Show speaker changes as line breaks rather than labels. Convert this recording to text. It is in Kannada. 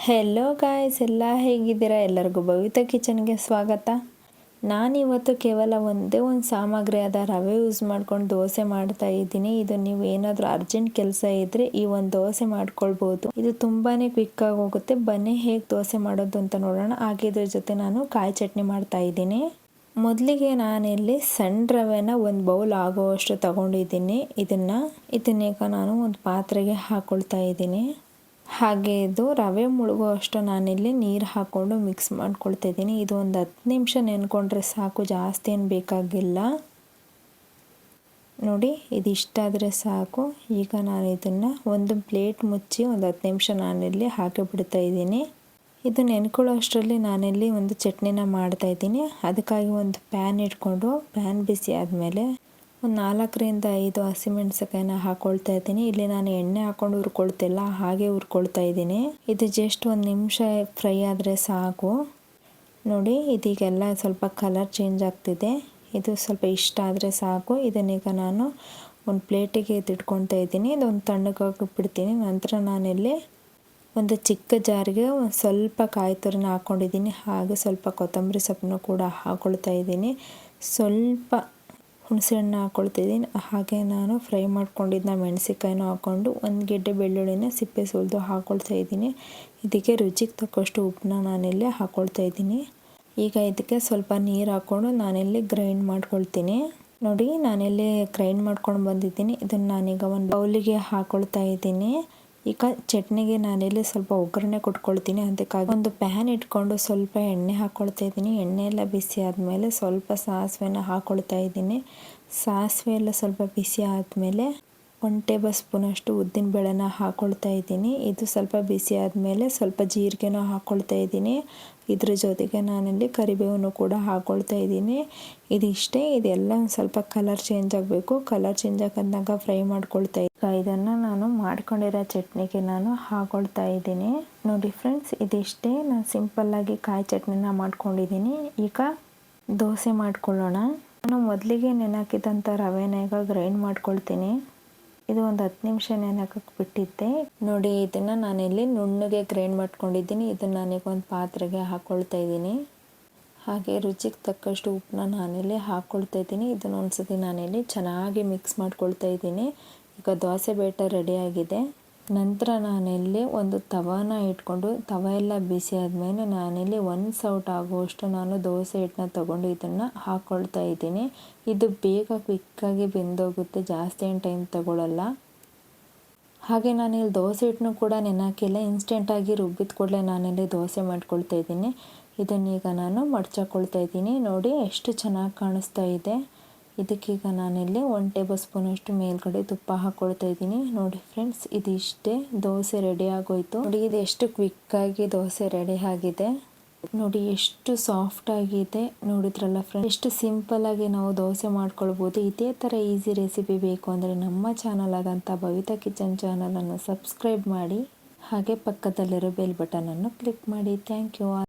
ಹೆಲೋ ಗಾಯ್ಸ್, ಎಲ್ಲ ಹೇಗಿದ್ದೀರಾ? ಎಲ್ಲರಿಗೂ ಭವಿತಾ ಕಿಚನ್ಗೆ ಸ್ವಾಗತ. ನಾನಿವತ್ತು ಕೇವಲ ಒಂದೇ ಒಂದು ಸಾಮಗ್ರಿಯಾದ ರವೆ ಯೂಸ್ ಮಾಡ್ಕೊಂಡು ದೋಸೆ ಮಾಡ್ತಾ ಇದ್ದೀನಿ. ಇದು ನೀವು ಏನಾದರೂ ಅರ್ಜೆಂಟ್ ಕೆಲಸ ಇದ್ದರೆ ಈ ಒಂದು ದೋಸೆ ಮಾಡ್ಕೊಳ್ಬೋದು. ಇದು ತುಂಬಾ ಕ್ವಿಕ್ ಆಗಿ ಹೋಗುತ್ತೆ. ಬನ್ನಿ ಹೇಗೆ ದೋಸೆ ಮಾಡೋದು ಅಂತ ನೋಡೋಣ. ಹಾಗೆ ಇದ್ರ ಜೊತೆ ನಾನು ಕಾಯಿ ಚಟ್ನಿ ಮಾಡ್ತಾ ಇದ್ದೀನಿ. ಮೊದಲಿಗೆ ನಾನಿಲ್ಲಿ ಸಣ್ಣ ರವೆನ ಒಂದು ಬೌಲ್ ಆಗುವಷ್ಟು ತಗೊಂಡಿದ್ದೀನಿ. ಇದನ್ನೀಗ ನಾನು ಒಂದು ಪಾತ್ರೆಗೆ ಹಾಕೊಳ್ತಾ ಇದ್ದೀನಿ. ಹಾಗೆ ಇದು ರವೆ ಮುಳುಗುವಷ್ಟು ನಾನಿಲ್ಲಿ ನೀರು ಹಾಕ್ಕೊಂಡು ಮಿಕ್ಸ್ ಮಾಡ್ಕೊಳ್ತಾ ಇದ್ದೀನಿ. ಇದು ಒಂದು 10 ನಿಮಿಷ ನೆನ್ಕೊಂಡ್ರೆ ಸಾಕು, ಜಾಸ್ತಿ ಏನು ಬೇಕಾಗಿಲ್ಲ. ನೋಡಿ, ಇದಿಷ್ಟಾದರೆ ಸಾಕು. ಈಗ ನಾನು ಇದನ್ನು ಒಂದು ಪ್ಲೇಟ್ ಮುಚ್ಚಿ ಒಂದು 10 ನಿಮಿಷ ನಾನಿಲ್ಲಿ ಹಾಕಿ ಬಿಡ್ತಾ ಇದ್ದೀನಿ. ಇದು ನೆನ್ಕೊಳ್ಳೋ ಅಷ್ಟರಲ್ಲಿ ನಾನಿಲ್ಲಿ ಒಂದು ಚಟ್ನಿನ ಮಾಡ್ತಾ ಇದ್ದೀನಿ. ಅದಕ್ಕಾಗಿ ಒಂದು ಪ್ಯಾನ್ ಇಟ್ಕೊಂಡು ಪ್ಯಾನ್ ಬಿಸಿ ಆದಮೇಲೆ ಒಂದು 4ರಿಂದ 5 ಹಸಿಮೆಣಸಿನಕಾಯಿನ ಹಾಕ್ಕೊಳ್ತಾ ಇದ್ದೀನಿ. ಇಲ್ಲಿ ನಾನು ಎಣ್ಣೆ ಹಾಕ್ಕೊಂಡು ಹುರ್ಕೊಳ್ತಿಲ್ಲ, ಹಾಗೆ ಹುರ್ಕೊಳ್ತಾ ಇದ್ದೀನಿ. ಇದು ಜಸ್ಟ್ ಒಂದು ನಿಮಿಷ ಫ್ರೈ ಆದರೆ ಸಾಕು. ನೋಡಿ, ಇದೀಗೆಲ್ಲ ಸ್ವಲ್ಪ ಕಲರ್ ಚೇಂಜ್ ಆಗ್ತಿದೆ. ಇದು ಸ್ವಲ್ಪ ಇಷ್ಟ ಆದರೆ ಸಾಕು. ಇದನ್ನೀಗ ನಾನು ಒಂದು ಪ್ಲೇಟಿಗೆ ಎತ್ತಿಟ್ಕೊಳ್ತಾ ಇದ್ದೀನಿ. ಇದೊಂದು ತಣ್ಣಗಾಗಿ ಬಿಡ್ತೀನಿ. ನಂತರ ನಾನಿಲ್ಲಿ ಒಂದು ಚಿಕ್ಕ ಜಾರಿಗೆ ಒಂದು ಸ್ವಲ್ಪ ಕಾಯಿ ತುರಿನ ಹಾಕ್ಕೊಂಡಿದ್ದೀನಿ. ಹಾಗೆ ಸ್ವಲ್ಪ ಕೊತ್ತಂಬರಿ ಸೊಪ್ಪನ್ನು ಕೂಡ ಹಾಕ್ಕೊಳ್ತಾ ಇದ್ದೀನಿ. ಸ್ವಲ್ಪ ಹುಣಸೆಹಣ್ಣು ಹಾಕ್ಕೊಳ್ತಿದ್ದೀನಿ. ಹಾಗೆ ನಾನು ಫ್ರೈ ಮಾಡ್ಕೊಂಡಿದ್ದ ಮೆಣಸಿಕಾಯಿನ ಹಾಕ್ಕೊಂಡು ಒಂದು ಗೆಡ್ಡೆ ಬೆಳ್ಳುಳ್ಳಿನ ಸಿಪ್ಪೆ ಸುಲಿದು ಹಾಕ್ಕೊಳ್ತಾ ಇದ್ದೀನಿ. ಇದಕ್ಕೆ ರುಚಿಗೆ ತಕ್ಕಷ್ಟು ಉಪ್ಪನ್ನ ನಾನಿಲ್ಲಿ ಹಾಕ್ಕೊಳ್ತಾ ಇದ್ದೀನಿ. ಈಗ ಇದಕ್ಕೆ ಸ್ವಲ್ಪ ನೀರು ಹಾಕ್ಕೊಂಡು ನಾನಿಲ್ಲಿ ಗ್ರೈಂಡ್ ಮಾಡ್ಕೊಳ್ತೀನಿ. ನೋಡಿ, ನಾನಿಲ್ಲಿ ಗ್ರೈಂಡ್ ಮಾಡ್ಕೊಂಡು ಬಂದಿದ್ದೀನಿ. ಇದನ್ನು ನಾನೀಗ ಒಂದು ಬೌಲಿಗೆ ಹಾಕ್ಕೊಳ್ತಾ ಇದ್ದೀನಿ. ಈಗ ಚಟ್ನಿಗೆ ನಾನಿಲ್ಲಿ ಸ್ವಲ್ಪ ಒಗ್ಗರಣೆ ಕೊಟ್ಕೊಳ್ತೀನಿ. ಅದಕ್ಕಾಗಿ ಒಂದು ಪ್ಯಾನ್ ಇಟ್ಕೊಂಡು ಸ್ವಲ್ಪ ಎಣ್ಣೆ ಹಾಕ್ಕೊಳ್ತಾ ಇದ್ದೀನಿ. ಎಣ್ಣೆ ಎಲ್ಲ ಬಿಸಿ ಆದಮೇಲೆ ಸ್ವಲ್ಪ ಸಾಸಿವೆನ ಹಾಕ್ಕೊಳ್ತಾ ಇದ್ದೀನಿ. ಸಾಸಿವೆ ಎಲ್ಲ ಸ್ವಲ್ಪ ಬಿಸಿ ಆದಮೇಲೆ 1 ಟೇಬಲ್ ಸ್ಪೂನಷ್ಟು ಉದ್ದಿನ ಬೇಳೆನ ಹಾಕ್ಕೊಳ್ತಾ ಇದ್ದೀನಿ. ಇದು ಸ್ವಲ್ಪ ಬಿಸಿ ಆದಮೇಲೆ ಸ್ವಲ್ಪ ಜೀರಿಗೆನ ಹಾಕ್ಕೊಳ್ತಾ ಇದ್ದೀನಿ. ಇದ್ರ ಜೊತೆಗೆ ನಾನಿಲ್ಲಿ ಕರಿಬೇವನ್ನು ಕೂಡ ಹಾಕ್ಕೊಳ್ತಾ ಇದ್ದೀನಿ. ಇದಿಷ್ಟೇ. ಇದೆಲ್ಲ ಒಂದು ಸ್ವಲ್ಪ ಕಲರ್ ಚೇಂಜ್ ಆಗಬೇಕು. ಕಲರ್ ಚೇಂಜ್ ಆಗಂದಾಗ ಫ್ರೈ ಮಾಡ್ಕೊಳ್ತಾ ಇದ್ದೀನಿ. ಇದನ್ನು ನಾನು ಮಾಡ್ಕೊಂಡಿರೋ ಚಟ್ನಿಗೆ ನಾನು ಹಾಕ್ಕೊಳ್ತಾ ಇದ್ದೀನಿ. ನೋಡಿ ಫ್ರೆಂಡ್ಸ್, ಇದಿಷ್ಟೇ. ನಾನು ಸಿಂಪಲ್ಲಾಗಿ ಕಾಯಿ ಚಟ್ನಿನ ಮಾಡ್ಕೊಂಡಿದ್ದೀನಿ. ಈಗ ದೋಸೆ ಮಾಡ್ಕೊಳ್ಳೋಣ. ನಾನು ಮೊದಲಿಗೆ ನೆನೆಹಾಕಿದಂಥ ರವೆನ ಈಗ ಗ್ರೈಂಡ್ ಮಾಡ್ಕೊಳ್ತೀನಿ. ಇದು ಒಂದು 10 ನಿಮಿಷ ನೆನೆಹಾಕಕ್ಕೆ ಬಿಟ್ಟಿದ್ದೆ. ನೋಡಿ, ಇದನ್ನು ನಾನಿಲ್ಲಿ ನುಣ್ಣಗೆ ಗ್ರೈಂಡ್ ಮಾಡ್ಕೊಂಡಿದ್ದೀನಿ. ಇದನ್ನು ನಾನೀಗ ಒಂದು ಪಾತ್ರೆಗೆ ಹಾಕ್ಕೊಳ್ತಾ ಇದ್ದೀನಿ. ಹಾಗೆ ರುಚಿಗೆ ತಕ್ಕಷ್ಟು ಉಪ್ಪನ್ನ ನಾನಿಲ್ಲಿ ಹಾಕ್ಕೊಳ್ತಾ ಇದ್ದೀನಿ. ಇದನ್ನು ಒಂದ್ಸತಿ ನಾನಿಲ್ಲಿ ಚೆನ್ನಾಗಿ ಮಿಕ್ಸ್ ಮಾಡ್ಕೊಳ್ತಾ ಇದ್ದೀನಿ. ಈಗ ದೋಸೆ ಬ್ಯಾಟರ್ ರೆಡಿಯಾಗಿದೆ. ನಂತರ ನಾನಿಲ್ಲಿ ಒಂದು ತವಾನ ಇಟ್ಕೊಂಡು ತವ ಎಲ್ಲ ಬಿಸಿ ಆದಮೇಲೆ ನಾನಿಲ್ಲಿ 1 ಸೌಟ್ ಆಗುವಷ್ಟು ನಾನು ದೋಸೆ ಹಿಟ್ಟನ್ನ ತೊಗೊಂಡು ಇದನ್ನು ಹಾಕ್ಕೊಳ್ತಾ ಇದ್ದೀನಿ. ಇದು ಬೇಗ ಕ್ವಿಕ್ಕಾಗಿ ಬೆಂದೋಗುತ್ತೆ, ಜಾಸ್ತಿ ಏನು ಟೈಮ್ ತಗೊಳ್ಳಲ್ಲ. ಹಾಗೆ ನಾನಿಲ್ಲಿ ದೋಸೆ ಹಿಟ್ಟನ್ನು ಕೂಡ ನೆನೆಹಾಕಿಲ್ಲ, ಇನ್ಸ್ಟೆಂಟಾಗಿ ರುಬ್ಬಿದ ಕೂಡಲೇ ನಾನಿಲ್ಲಿ ದೋಸೆ ಮಾಡ್ಕೊಳ್ತಾ ಇದ್ದೀನಿ. ಇದನ್ನೀಗ ನಾನು ಮಡ್ಚಾಕೊಳ್ತಾ ಇದ್ದೀನಿ. ನೋಡಿ ಎಷ್ಟು ಚೆನ್ನಾಗಿ ಕಾಣಿಸ್ತಾ ಇದೆ. ಇದಕ್ಕೀಗ ನಾನಿಲ್ಲಿ 1 ಟೇಬಲ್ ಸ್ಪೂನಷ್ಟು ಮೇಲ್ಗಡೆ ತುಪ್ಪ ಹಾಕ್ಕೊಳ್ತಾ ಇದ್ದೀನಿ. ನೋಡಿ ಫ್ರೆಂಡ್ಸ್, ಇದಿಷ್ಟೇ. ದೋಸೆ ರೆಡಿ ಆಗೋಯ್ತು. ನೋಡಿ, ಇದು ಎಷ್ಟು ಕ್ವಿಕ್ಕಾಗಿ ದೋಸೆ ರೆಡಿ ಆಗಿದೆ. ನೋಡಿ ಎಷ್ಟು ಸಾಫ್ಟ್ ಆಗಿದೆ. ನೋಡಿದ್ರಲ್ಲ ಫ್ರೆಂಡ್ಸ್, ಎಷ್ಟು ಸಿಂಪಲ್ಲಾಗಿ ನಾವು ದೋಸೆ ಮಾಡ್ಕೊಳ್ಬೋದು. ಇದೇ ಥರ ಈಸಿ ರೆಸಿಪಿ ಬೇಕು ಅಂದರೆ ನಮ್ಮ ಚಾನಲ್ ಆದಂಥ ಭವಿತಾ ಕಿಚನ್ ಚಾನಲನ್ನು ಸಬ್ಸ್ಕ್ರೈಬ್ ಮಾಡಿ. ಹಾಗೆ ಪಕ್ಕದಲ್ಲಿರೋ ಬೆಲ್ ಬಟನನ್ನು ಕ್ಲಿಕ್ ಮಾಡಿ. Thank you.